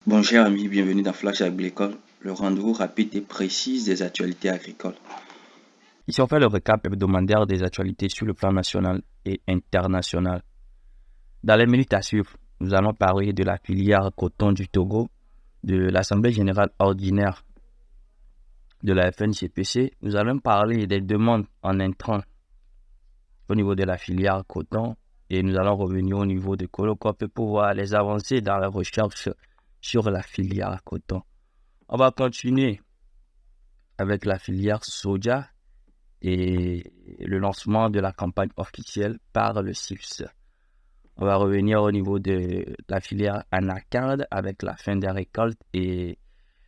Bon, cher ami, bienvenue dans Flash Agricole, le rendez-vous rapide et précis des actualités agricoles. Ici, on fait le récap hebdomadaire des actualités sur le plan national et international. Dans les minutes à suivre, nous allons parler de la filière coton du Togo, de l'Assemblée générale ordinaire de la FNGPC. Nous allons parler des demandes en intrants au niveau de la filière coton et nous allons revenir au niveau de Colocop pour voir les avancées dans la recherche sur la filière coton. On va continuer avec la filière soja et le lancement de la campagne officielle par le CIFS. On va revenir au niveau de la filière anacarde avec la fin des récoltes et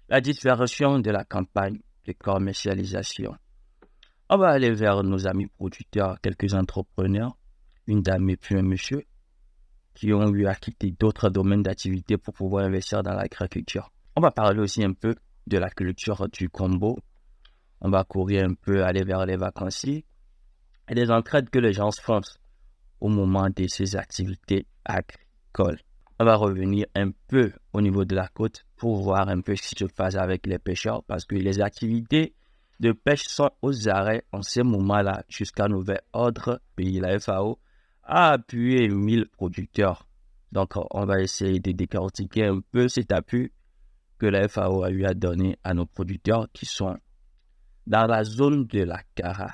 la disparition de la campagne de commercialisation. On va aller vers nos amis producteurs, quelques entrepreneurs, une dame et puis un monsieur, qui ont eu à quitter d'autres domaines d'activité pour pouvoir investir dans l'agriculture. On va parler aussi un peu de la culture du combo. On va courir un peu, aller vers les vacanciers et des entraides que les gens font au moment de ces activités agricoles. On va revenir un peu au niveau de la côte pour voir un peu ce qui se passe avec les pêcheurs parce que les activités de pêche sont aux arrêts en ce moment-là jusqu'à nouvel ordre. Puis la FAO a appuyé 1000 producteurs. Donc, on va essayer de décortiquer un peu cet appui que la FAO a eu à donner à nos producteurs qui sont dans la zone de la Cara.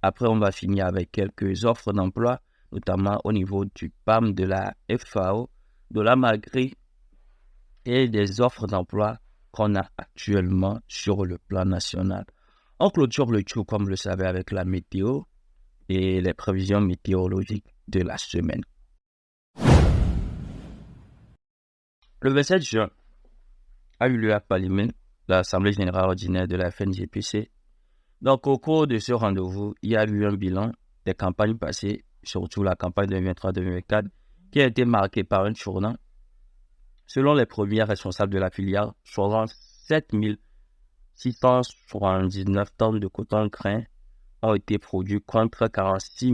Après, on va finir avec quelques offres d'emploi, notamment au niveau du PAM de la FAO, de la Magri et des offres d'emploi qu'on a actuellement sur le plan national. On clôture le tout, comme vous le savez, avec la météo et les prévisions météorologiques de la semaine. Le 27 juin a eu lieu à Palimé, l'Assemblée générale ordinaire de la FNGPC. Donc, au cours de ce rendez-vous, il y a eu un bilan des campagnes passées, surtout la campagne 2023-2024, qui a été marquée par un tournant. Selon les premiers responsables de la filière, 67 679 tonnes de coton grain ont été produits contre 46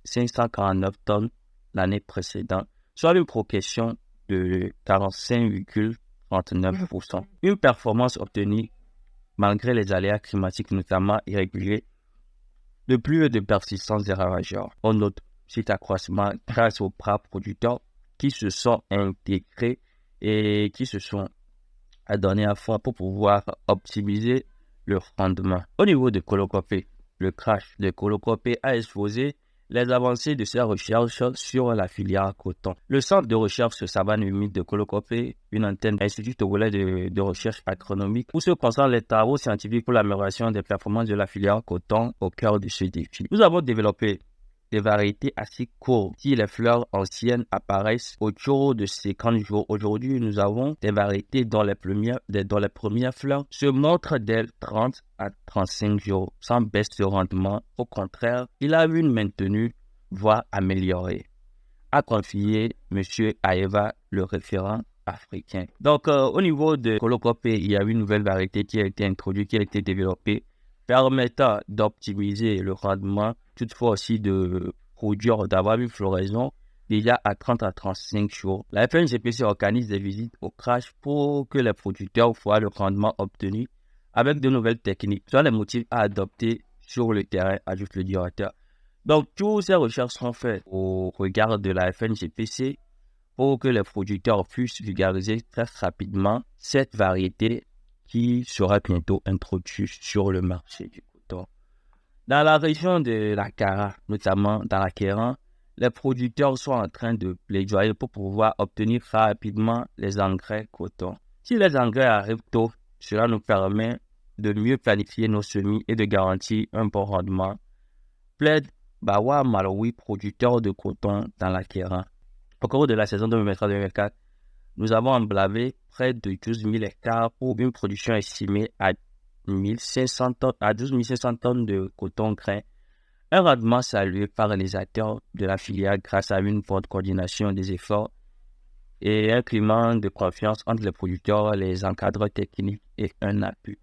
549 tonnes l'année précédente, soit une progression de 45,39%. Une performance obtenue malgré les aléas climatiques, notamment irréguliers, de plus de persistance des ravageurs. On note cet accroissement grâce aux bras producteurs qui se sont intégrés et qui se sont adonnés à fond pour pouvoir optimiser le rendement. Au niveau de Colocopé, le crash de Colocopé a exposé les avancées de ses recherches sur la filière coton. Le centre de recherche savane humide de Colocopé, une antenne Institut togolais de recherche agronomique, où se concentrent les travaux scientifiques pour l'amélioration des performances de la filière coton au cœur de ce défi. Nous avons développé des variétés assez courtes. Si les fleurs anciennes apparaissent autour de 50 jours, aujourd'hui, nous avons des variétés dont les premières fleurs se montrent dès 30 à 35 jours, sans baisse de rendement. Au contraire, il a vu une maintenue, voire améliorée, a confié M. Aeva, le référent africain. Donc, au niveau de Colocopé, il y a une nouvelle variété qui a été introduite, qui a été développée, permettant d'optimiser le rendement, toutefois aussi de produire, d'avoir une floraison déjà à 30 à 35 jours. La FNGPC organise des visites au crash pour que les producteurs voient le rendement obtenu avec de nouvelles techniques, soit les motifs à adopter sur le terrain, ajoute le directeur. Donc, toutes ces recherches sont faites au regard de la FNGPC pour que les producteurs puissent vulgariser très rapidement cette variété qui sera bientôt introduit sur le marché du coton. Dans la région de la Cara, notamment dans la Kéran, les producteurs sont en train de plaidoyer pour pouvoir obtenir rapidement les engrais coton. Si les engrais arrivent tôt, cela nous permet de mieux planifier nos semis et de garantir un bon rendement. Plaide Bawa Malawi, producteur de coton dans la Kéran. Au cours de la saison 2023-2024, nous avons emblavé près de 12 000 hectares pour une production estimée à 12 500 tonnes de coton grain. Un rendement salué par les acteurs de la filière grâce à une bonne coordination des efforts et un climat de confiance entre les producteurs, les encadreurs techniques et un appui.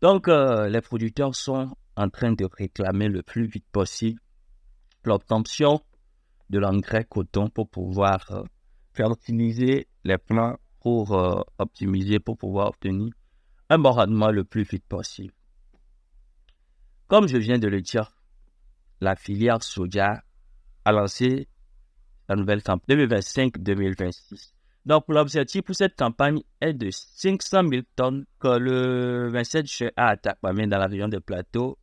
Donc, les producteurs sont en train de réclamer le plus vite possible l'obtention de l'engrais coton pour pouvoir fertiliser les plants pour optimiser, pour pouvoir obtenir un bon rendement le plus vite possible. Comme je viens de le dire, la filière soja a lancé la nouvelle campagne 2025-2026. Donc, l'objectif pour cette campagne est de 500 000 tonnes que le 27 juin à Atakpamé dans la région des Plateaux.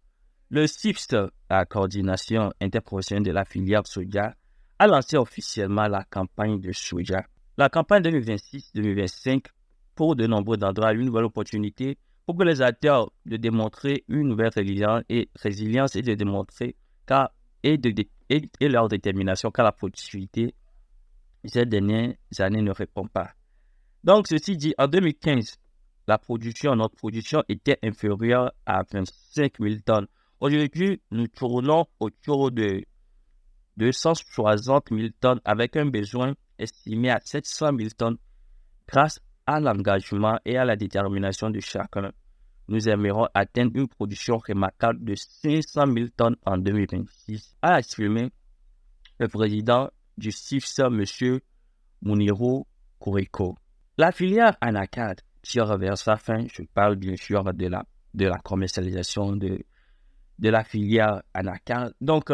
Le CIFS, la coordination interprofessionnelle de la filière soja, a lancé officiellement la campagne de soja. La campagne 2026-2025, pour de nombreux endroits, une nouvelle opportunité pour que les acteurs de démontrer une nouvelle résilience et de démontrer et leur détermination car la productivité ces dernières années ne répond pas. Donc, ceci dit, en 2015, notre production était inférieure à 25 000 tonnes. Aujourd'hui, nous tournons autour de 260 000 tonnes avec un besoin estimé à 700 000 tonnes. Grâce à l'engagement et à la détermination de chacun, nous aimerions atteindre une production remarquable de 500 000 tonnes en 2026, a exprimé le président du CIFS, M. Muniru Kuriko. La filière anacarde tire vers sa fin. Je parle bien sûr de la commercialisation de la filière anacarde. Donc,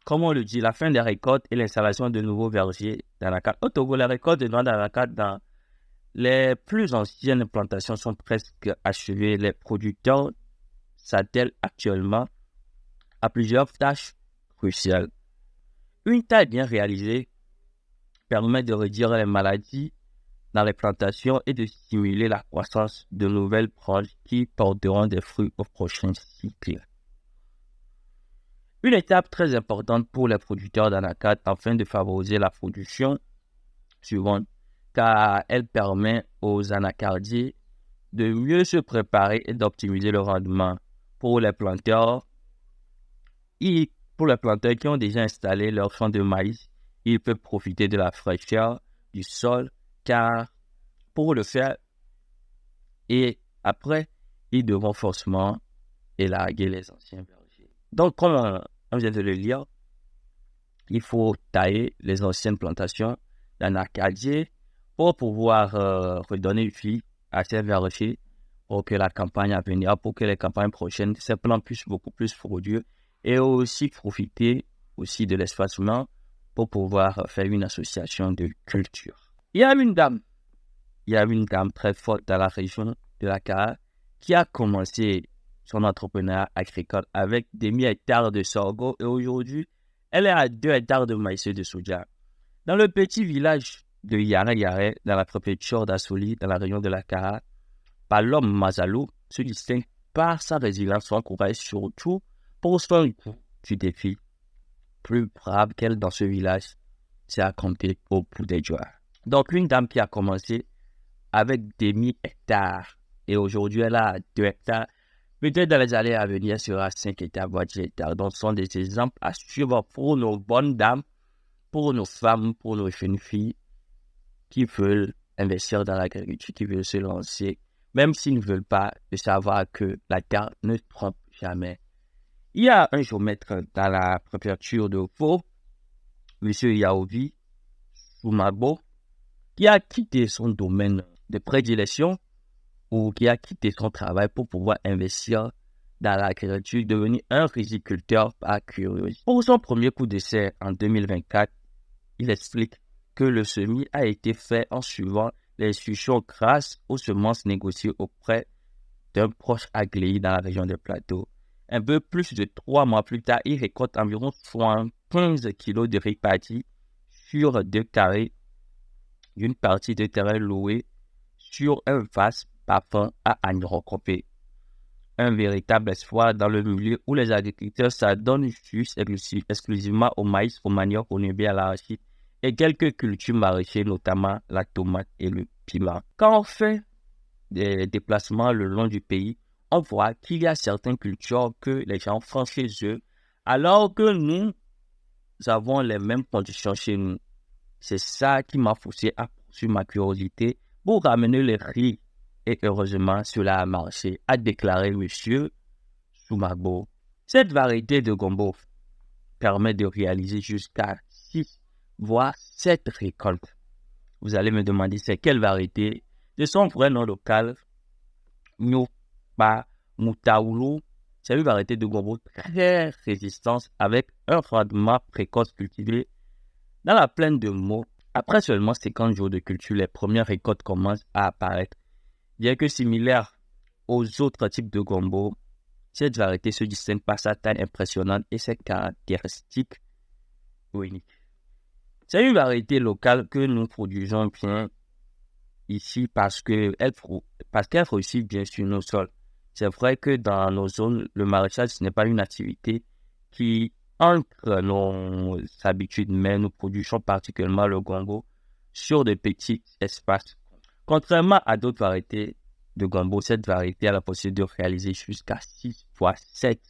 comme on le dit, la fin des récoltes et l'installation de nouveaux vergers d'anacarde. Au Togo, la récolte de noix d'anacarde dans les plus anciennes plantations sont presque achevées. Les producteurs s'attellent actuellement à plusieurs tâches cruciales. Une tâche bien réalisée permet de réduire les maladies dans les plantations et de stimuler la croissance de nouvelles branches qui porteront des fruits au prochain cycle. Une étape très importante pour les producteurs d'anacarde afin de favoriser la production suivante, car elle permet aux anacardiers de mieux se préparer et d'optimiser le rendement. Pour les planteurs qui ont déjà installé leur champ de maïs, ils peuvent profiter de la fraîcheur du sol, car pour le faire, et après, ils devront forcément élarguer les anciens vergers. Donc, comme on vient de le lire, il faut tailler les anciennes plantations d'anacardiers pour pouvoir redonner vie à ces vergers pour que la campagne à venir, pour que les campagnes prochaines, ces plants puissent beaucoup plus produire et aussi profiter aussi de l'espacement pour pouvoir faire une association de culture. Il y a une dame très forte dans la région de la Kara qui a commencé son entrepreneuriat agricole avec des mi-hectares de sorgho et aujourd'hui, elle est à 2 hectares de maïs et de soja. Dans le petit village de Yara-Yare, dans la préfecture d'Assoli, dans la région de la Kara, Palom Mazalou se distingue par sa résilience, son courage, surtout pour son goût du défi. Plus brave qu'elle dans ce village, c'est à compter au bout des doigts. Donc, une dame qui a commencé avec des mi-hectares et aujourd'hui, elle a 2 hectares. Peut-être dans les années à venir, elle sera 5 hectares, voire 10 hectares. Donc, ce sont des exemples à suivre pour nos bonnes dames, pour nos femmes, pour nos jeunes filles qui veulent investir dans l'agriculture, qui veulent se lancer, même s'ils ne veulent pas, de savoir que la terre ne trompe jamais. Il y a un géomètre dans la préfecture de Fo, M. Yaovi Soumabo, qui a quitté son domaine de prédilection ou qui a quitté son travail pour pouvoir investir dans l'agriculture, devenir un riziculteur par curiosité. Pour son premier coup d'essai en 2024, il explique que le semis a été fait en suivant les instructions grâce aux semences négociées auprès d'un proche agléi dans la région des Plateaux. Un peu plus de 3 mois plus tard, il récolte environ 75 kg de répartis sur 2 carrés d'une partie de terrain loué sur un vaste parfum à Agnorokopé. Un véritable espoir dans le milieu où les agriculteurs s'adonnent juste exclusivement au maïs, au manioc, au niébé, à l'arachide et quelques cultures maraîchères, notamment la tomate et le piment. Quand on fait des déplacements le long du pays, on voit qu'il y a certaines cultures que les gens font chez eux, alors que nous avons les mêmes conditions chez nous. C'est ça qui m'a poussé à poursuivre ma curiosité pour ramener les riz. Et heureusement, cela a marché, a déclaré M. Soumabo. Cette variété de gombo permet de réaliser jusqu'à 6 voire 7 récoltes. Vous allez me demander c'est quelle variété? De son vrai nom local, Nyopa Moutaoulou, c'est une variété de gombo très résistante avec un rendement précoce cultivé dans la plaine de Meaux. Après seulement 50 jours de culture, les premières récoltes commencent à apparaître. Bien que similaire aux autres types de gombo, cette variété se distingue par sa taille impressionnante et ses caractéristiques uniques. C'est une variété locale que nous produisons bien ici parce qu'elle réussit bien sur nos sols. C'est vrai que dans nos zones, le maraîchage, ce n'est pas une activité qui entre nos habitudes, mais nous produisons particulièrement le gombo sur de petits espaces. Contrairement à d'autres variétés de gombo, cette variété a la possibilité de réaliser jusqu'à 6 fois 7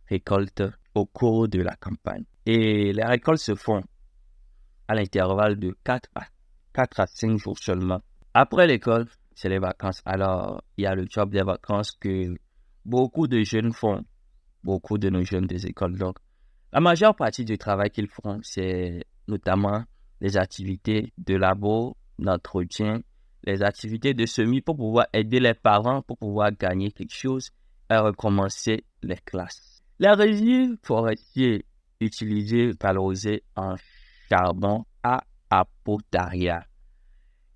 récoltes au cours de la campagne. Et les récoltes se font à l'intervalle de 4 à 5 jours seulement. Après l'école, c'est les vacances. Alors, il y a le job des vacances que beaucoup de jeunes font, beaucoup de nos jeunes des écoles. Donc, la majeure partie du travail qu'ils font, c'est notamment les activités de labo, d'entretien, les activités de semis pour pouvoir aider les parents, pour pouvoir gagner quelque chose et recommencer les classes. Les résidus forestiers utilisés, valorisés en charbon à Apotaria.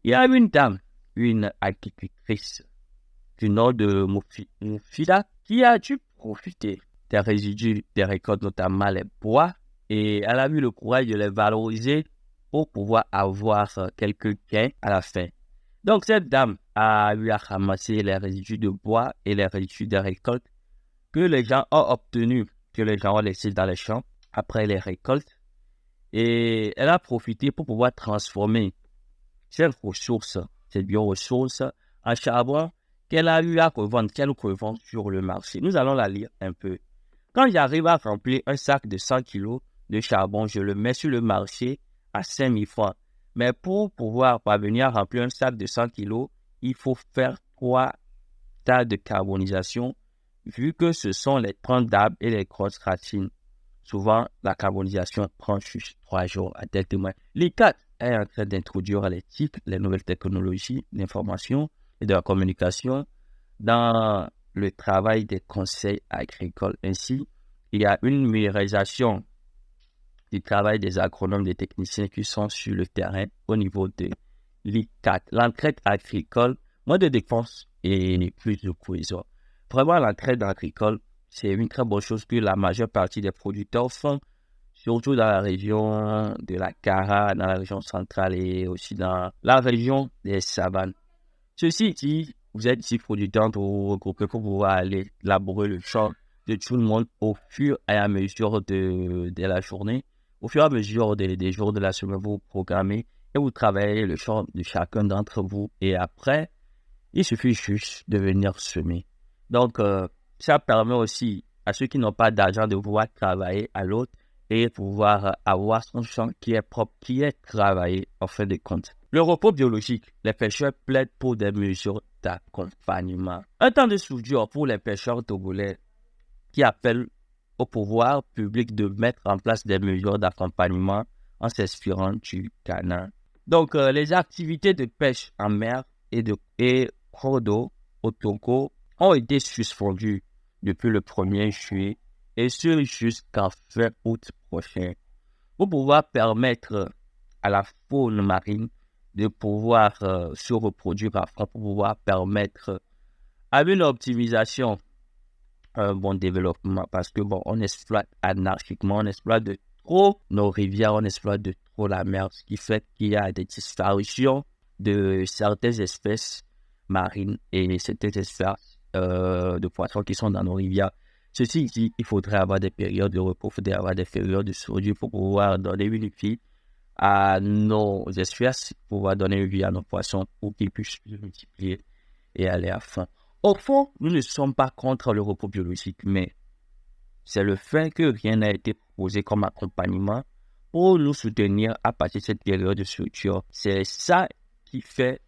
Il y a une dame, une agricultrice du nord de Mufida qui a dû profiter des résidus des récoltes, notamment les bois, et elle a eu le courage de les valoriser pour pouvoir avoir quelques gains à la fin. Donc, cette dame a eu à ramasser les résidus de bois et les résidus des récoltes que les gens ont obtenus, que les gens ont laissés dans les champs après les récoltes. Et elle a profité pour pouvoir transformer cette ressource, cette bioressource, en charbon qu'elle a eu à revendre, qu'elle revend sur le marché. Nous allons la lire un peu. Quand j'arrive à remplir un sac de 100 kg de charbon, je le mets sur le marché à 5 000 francs. Mais pour pouvoir parvenir à remplir un sac de 100 kg, il faut faire 3 tas de carbonisation, vu que ce sont les troncs d'arbres et les grosses racines. Souvent, la carbonisation prend juste 3 jours à tel témoin. L'ICAT est en train d'introduire les TIC, les nouvelles technologies d'information et de la communication dans le travail des conseils agricoles. Ainsi, il y a une numérisation du travail des agronomes, des techniciens qui sont sur le terrain au niveau de l'ICAT. L'entraide agricole, moins de dépenses et plus de cohésion. Vraiment, l'entraide agricole, c'est une très bonne chose que la majeure partie des producteurs font, surtout dans la région de la Kara, dans la région centrale et aussi dans la région des savanes. Ceci dit, vous êtes ici producteur pour vous regrouper pour pouvoir aller labourer le champ de tout le monde au fur et à mesure de la journée. Au fur et à mesure des jours de la semaine, vous programmez et vous travaillez le champ de chacun d'entre vous. Et après, il suffit juste de venir semer. Donc, ça permet aussi à ceux qui n'ont pas d'argent de pouvoir travailler à l'autre et pouvoir avoir son champ qui est propre, qui est travaillé en fin de compte. Le repos biologique, les pêcheurs plaident pour des mesures d'accompagnement. Un temps de soudure pour les pêcheurs togolais qui appellent au pouvoir public de mettre en place des mesures d'accompagnement en s'inspirant du canal. Donc, les activités de pêche en mer et hors d'eau au Togo ont été suspendues depuis le 1er juillet et ce jusqu'en fin août prochain pour pouvoir permettre à la faune marine de pouvoir se reproduire à fond, pour pouvoir permettre à une optimisation, un bon développement, parce que bon, on exploite anarchiquement, on exploite de trop nos rivières, on exploite de trop la mer, ce qui fait qu'il y a des disparitions de certaines espèces marines et certaines espèces de poissons qui sont dans nos rivières. Ceci dit, il faudrait avoir des périodes de repos, il faudrait avoir des périodes de soudure pour pouvoir donner une vie à nos espèces, pour pouvoir donner une vie à nos poissons pour qu'ils puissent se multiplier et aller à fond. Au fond, nous ne sommes pas contre le repos biologique, mais c'est le fait que rien n'a été proposé comme accompagnement pour nous soutenir à partir de cette période de soudure. C'est ça qui fait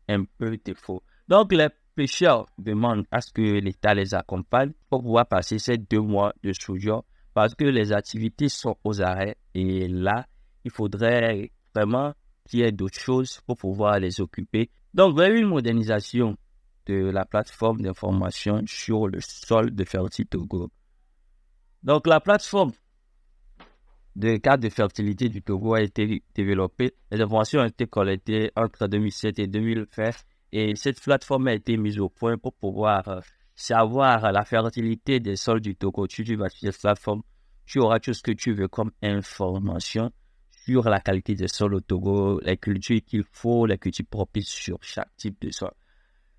un peu défaut. Donc, les pêcheurs demandent à ce que l'État les accompagne pour pouvoir passer ces 2 mois de soudure parce que les activités sont aux arrêts et là, il faudrait vraiment qu'il y ait d'autres choses pour pouvoir les occuper Donc, vous avez une modernisation de la plateforme d'information sur le sol de Fertil Togo. Donc, la plateforme de carte de fertilité du Togo a été développée. Les informations ont été collectées entre 2007 et 2020 et cette plateforme a été mise au point pour pouvoir savoir la fertilité des sols du Togo. Tu vas sur cette plateforme, tu auras tout ce que tu veux comme information sur la qualité des sols au Togo, les cultures qu'il faut, les cultures propices sur chaque type de sol.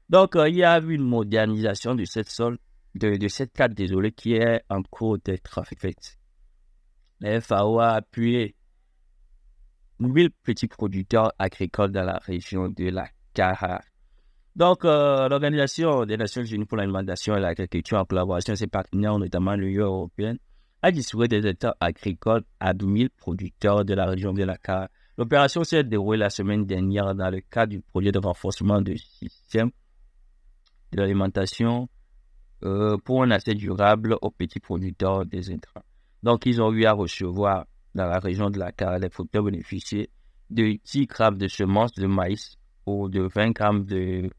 Donc, il y a une modernisation de cette sol, de cette carte, désolé, qui est en cours d'être faite. La FAO a appuyé 1000 petits producteurs agricoles dans la région de la Cara. Donc, l'Organisation des Nations Unies pour l'alimentation et l'agriculture, en collaboration avec ses partenaires, notamment l'Union européenne, a distribué des hectares agricoles à 1000 producteurs de la région de la Cara. L'opération s'est déroulée la semaine dernière dans le cadre du projet de renforcement du système de l'alimentation pour un accès durable aux petits producteurs des intrants. Donc, ils ont eu à recevoir dans la région de la Cara les producteurs bénéficier de 10 grammes de semences de maïs ou de 20 kg de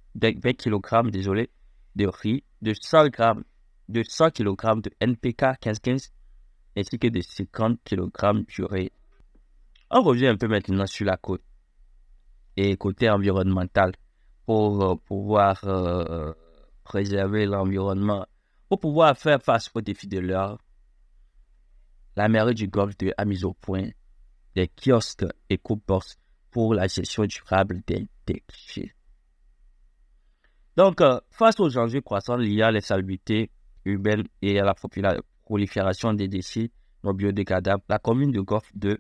riz, de 100 kg de NPK 15-15 ainsi que de 50 kg d'urée. On revient un peu maintenant sur la côte et côté environnemental pour pouvoir préserver l'environnement, pour pouvoir faire face aux défis de l'heure. La mairie du Golfe a mis au point des kiosques éco-box pour la gestion durable des déchets. Donc, face aux enjeux croissants liés à l'insalubrité urbaine et à la prolifération des déchets non biodégradables, la commune de Golfe 2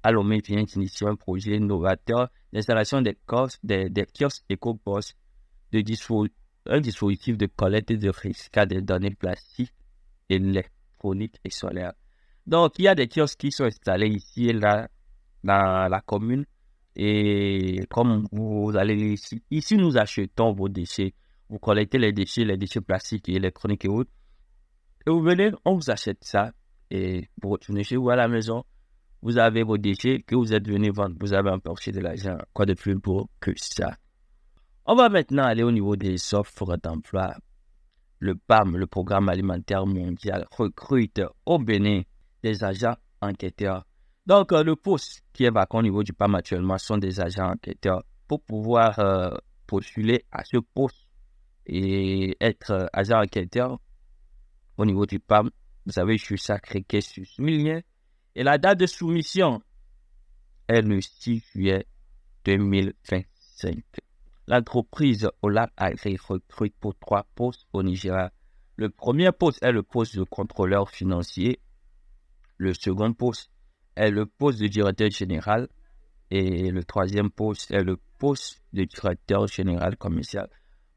à Lomé vient d'initier un projet novateur d'installation des kiosques éco-box, un dispositif de collecte et de recyclage des données plastiques, électroniques et solaires. Donc, il y a des kiosques qui sont installés ici et là dans la commune. Et comme vous allez ici, nous achetons vos déchets. Vous collectez les déchets plastiques et électroniques et autres. Et vous venez, on vous achète ça. Et vous retournez chez vous à la maison. Vous avez vos déchets que vous êtes venu vendre. Vous avez empoché de l'argent. Quoi de plus beau que ça? On va maintenant aller au niveau des offres d'emploi. Le PAM, le Programme alimentaire mondial, recrute au Bénin des agents enquêteurs. Donc, le poste qui est vacant au niveau du PAM actuellement sont des agents enquêteurs. Pour pouvoir postuler à ce poste et être agent enquêteur au niveau du PAM, vous avez juste ça cliquer sur ce lien. Et la date de soumission est le 6 juillet 2025. L'entreprise Olac Agri recrute pour 3 postes au Nigeria. Le premier poste est le poste de contrôleur financier. Le second poste est le poste de directeur général. Et le troisième poste est le poste de directeur général commercial.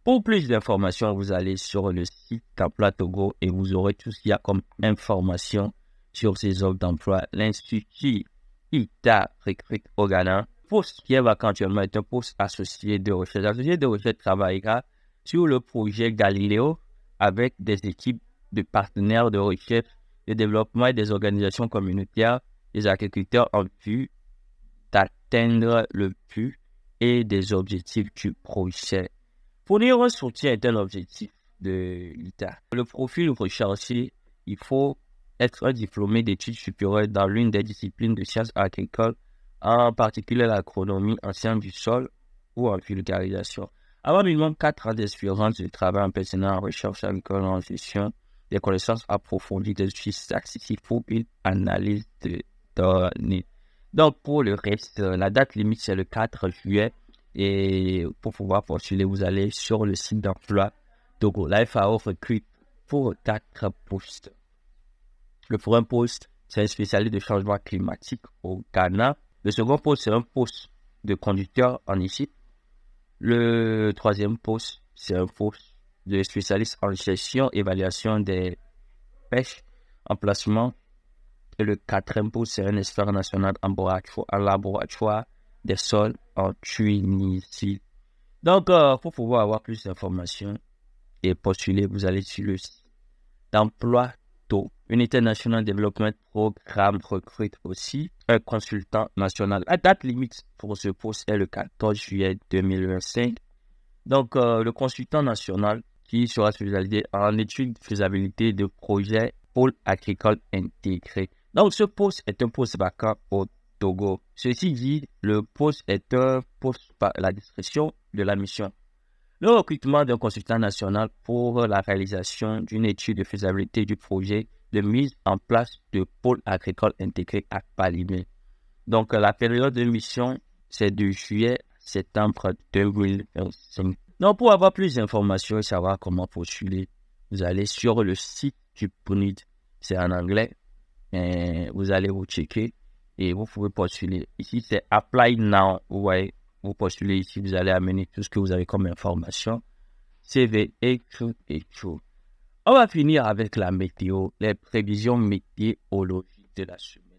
Pour plus d'informations, vous allez sur le site d'Emploi Togo et vous aurez tout ce qu'il y a comme information sur ces offres d'emploi. L'Institut ITA recrute au Ghana. Le poste qui est vacant actuellement est un poste associé de recherche. L'associé de recherche travaillera sur le projet Galileo avec des équipes de partenaires de recherche, de développement et des organisations communautaires, des agriculteurs en vue d'atteindre le but et des objectifs du projet. Fournir un soutien est un objectif de l'ITA. Le profil recherché, il faut être un diplômé d'études supérieures dans l'une des disciplines de sciences agricoles, en particulier l'agronomie en sciences du sol ou en vulgarisation. Avoir minimum 4 ans d'expérience de travail en personnel en recherche agricole en gestion, des connaissances approfondies de outils statistiques pour une analyse de données. Donc, pour le reste, la date limite, c'est le 4 juillet. Et pour pouvoir postuler, vous allez sur le site d'emploi Togo. La FAO recrute pour 4 postes. Le premier poste, c'est un spécialiste de changement climatique au Ghana. Le second poste, c'est un poste de conducteur en Égypte. Le troisième poste, c'est un poste de spécialiste en gestion, évaluation des pêches, emplacement. Et le quatrième poste, c'est un expert national en laboratoire des sols en Tunisie. Donc, pour pouvoir avoir plus d'informations et postuler, vous allez sur le site d'Emploi Togo. Unité National Development Programme recrute aussi un consultant national. La date limite pour ce poste est le 14 juillet 2025. Donc, le consultant national qui sera spécialisé en études de faisabilité de projets pôle agricole intégré. Donc, ce poste est un poste vacant au Togo. Ceci dit, le poste est un poste par la description de la mission. Le recrutement d'un consultant national pour la réalisation d'une étude de faisabilité du projet de mise en place de pôle agricole intégré à Palimé. Donc, la période de mission, c'est de juillet à septembre 2025. Donc, pour avoir plus d'informations et savoir comment postuler, vous allez sur le site du PNUD. C'est en anglais, mais vous allez vous checker et vous pouvez postuler. Ici, c'est Apply Now. Vous voyez, vous postulez ici, vous allez amener tout ce que vous avez comme information. CV et tout. On va finir avec la météo, les prévisions météorologiques de la semaine.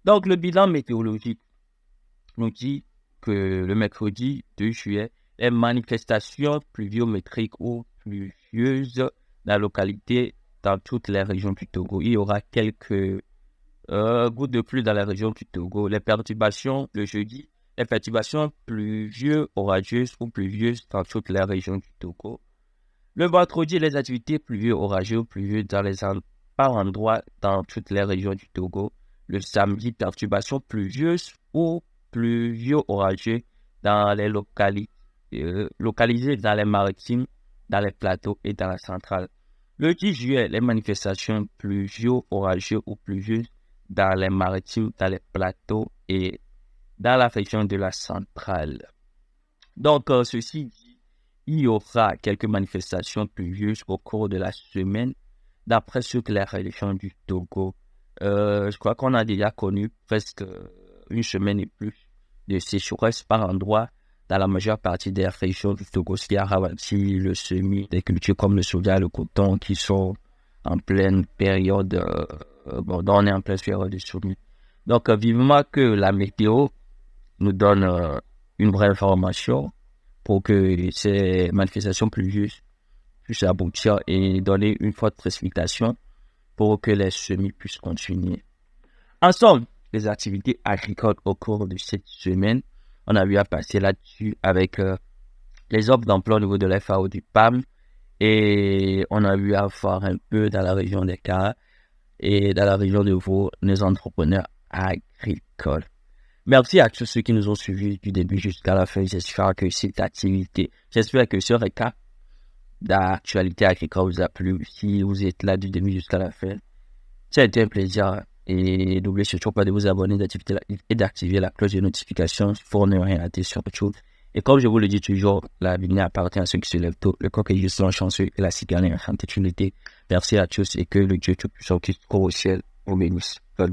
Donc, le bilan météorologique nous dit que le mercredi 2 juillet, les manifestations pluviométriques ou pluvieuses dans la localité dans toutes les régions du Togo. Il y aura quelques gouttes de pluie dans la région du Togo. Les perturbations le jeudi, les perturbations pluvieuses, orageuses ou pluvieuses dans toutes les régions du Togo. Le vendredi, les activités pluvieuses, orageuses, pluvieuses par endroits dans toutes les régions du Togo. Le samedi, perturbations pluvieuses ou pluvieux orageux dans les localisées dans les maritimes, dans les plateaux et dans la centrale. Le 10 juillet, les manifestations pluvieux, orageux ou pluvieuses dans les maritimes, dans les plateaux et dans la région de la centrale. Donc, ceci dit, il y aura quelques manifestations pluvieuses au cours de la semaine, d'après ce que les régions du Togo. Je crois qu'on a déjà connu presque une semaine et plus de sécheresse par endroit dans la majeure partie des régions du Togo, ce qui a ralenti le semis des cultures comme le soja et le coton qui sont en pleine période, on est en pleine période de semis. Donc, vivement que la météo nous donne une vraie information pour que ces manifestations pluvieuses puissent aboutir et donner une forte précipitation pour que les semis puissent continuer. En somme, les activités agricoles au cours de cette semaine, on a eu à passer là-dessus avec les offres d'emploi au niveau de l'FAO du PAM et on a eu à voir un peu dans la région des Cara et dans la région de Vaud, les entrepreneurs agricoles. Merci à tous ceux qui nous ont suivis du début jusqu'à la fin. J'espère que ce récap d'actualité agricole vous a plu. Si vous êtes là du début jusqu'à la fin, ça a été un plaisir. Et n'oubliez surtout pas de vous abonner et d'activer la cloche de notification pour ne rien rater sur YouTube. Et comme je vous le dis toujours, la Bible appartient à ceux qui se lèvent tôt. Le coq est juste chanceux et la cigale est en santé. Merci à tous et que le Dieu Tout-Puissant qui se trouve au ciel vous bénisse.